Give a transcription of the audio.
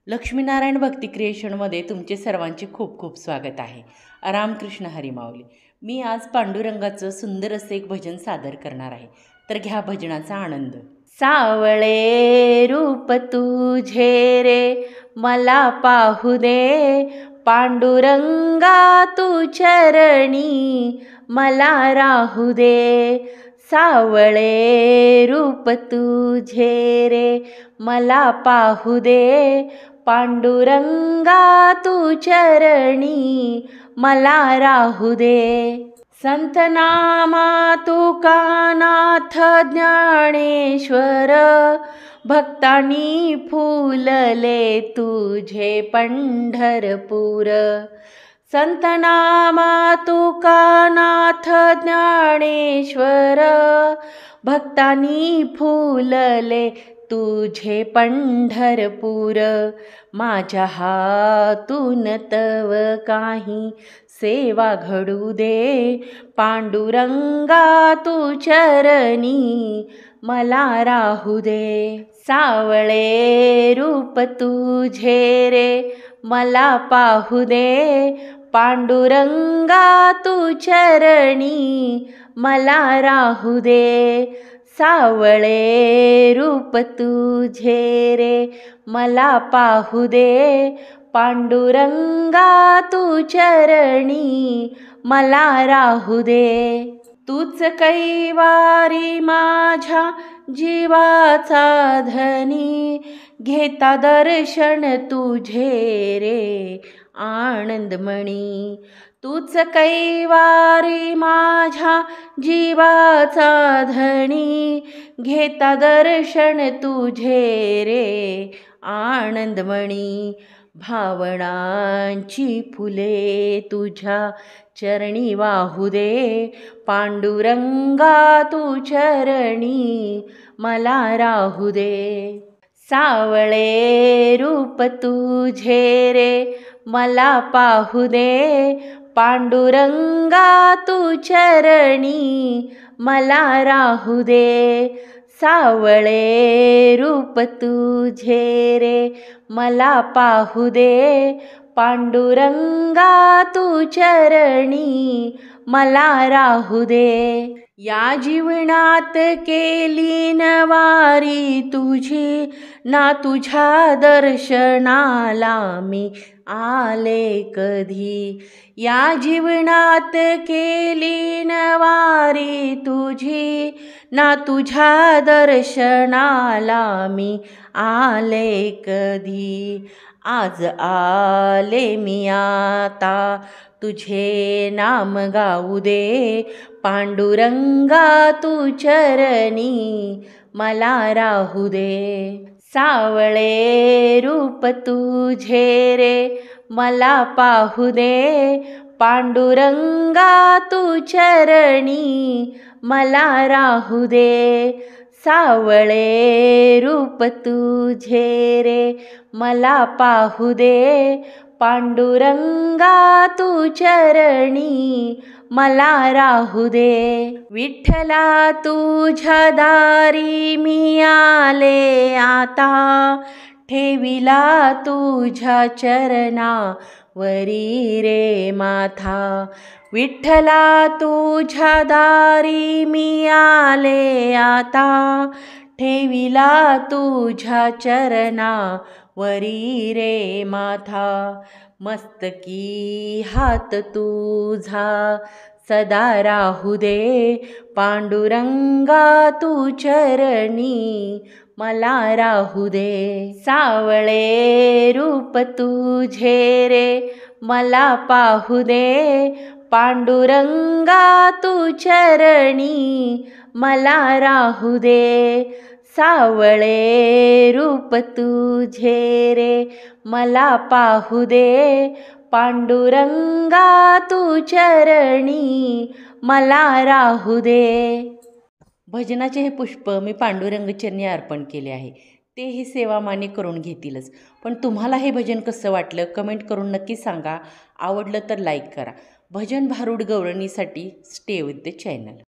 लक्ष्मीनारायण भक्ती क्रिएशनमध्ये तुमचे सर्वांचे खूप खूप स्वागत आहे. रामकृष्ण हरी माऊली. मी आज पांडुरंगाचं सुंदर असं एक भजन सादर करणार आहे, तर घ्या भजनाचा आनंद. सावळे रूप तुझे रे मला पाहू दे, पांडुरंगा तू चरणी मला राहू दे. सावळे रूप तुझे रे मला पाहू दे, पांडुरंगा तू चरणी मला राहू दे. संतनामा तुकानाथ ज्ञानेश्वर, भक्तांनी फुलले तुझे पंढरपूर. संतनामा तुकानाथ ज्ञानेश्वर, भक्तांनी फुलले तुझे पंढरपूर. माझ्या हातून तव काही सेवा घडू दे, पांडुरंगा तू चरणी मला राहू दे. सावळे रूप तुझे रे मला पाहू दे, पांडुरंगा तू चरणी मला राहू दे. सावळे रूप तुझे रे मला पाहू दे, पांडुरंगा तू चरणी मला राहू दे. तूच कैवारी माझ्या जीवाचा धनी, घेता दर्शन तुझे रे आनंदमणी. तूच कैवारी माझ्या जीवाचा धनी, घेता दर्शन तुझे रे आनंदमणी. भावनांची फुले तुझ्या चरणी वाहू दे, पांडुरंगा तू चरणी मला राहू दे. सावळे रूप तुझे रे मला पाहू दे, पांडुरंगा तू चरणी मला राहू दे. सावळे रूप तुझे रे मला पाहू दे, पांडुरंगा तू चरणी मला राहू दे. या जीवनात केली नवारी तुझी, ना तुझ्या दर्शनाला मी आले कधी. या जीवनात केली नवारी तुझी, ना तुझ्या दर्शनाला मी आले कधी. आज आले मी आता तुझे नाम गाऊ दे, पांडुरंगा तू चरणी मला राहू दे. सावळे रूप तुझे रे मला पाहू दे, पांडुरंगा तू चरणी मला राहू दे. सावळे रूप तुझे रे मला पाहू दे, पांडुरंगा तू चरणी मला राहू दे. विठ्ठला तुझ्या दारी मी आले आता, ठेविला तुझ्या चरणावरी रे माथा. विठ्ठला तुझ्या दारी मी आले आता, ठेविला तुझ्या चरणावरी रे माथा. मस्तकी हात तुझा सदा राहू दे, पांडुरंगा तू चरणी मला राहू दे. सावळे रूप तुझे रे मला पाहू दे, पांडुरंगा तू चरणी मला राहू दे. सावळे रूप तुझे रे मला पाहू दे, पांडुरंगा तू चरणी मला राहू दे. भजनाचे हे पुष्प मी पांडुरंग चरणी अर्पण केले आहे. ते ही सेवा मान्य करून घेतीलच. पण तुम्हाला हे भजन कसं वाटलं कमेंट करून नक्की सांगा. आवडलं तर लाईक करा. भजन भारूड गवळणीसाठी स्टे विथ द चॅनल.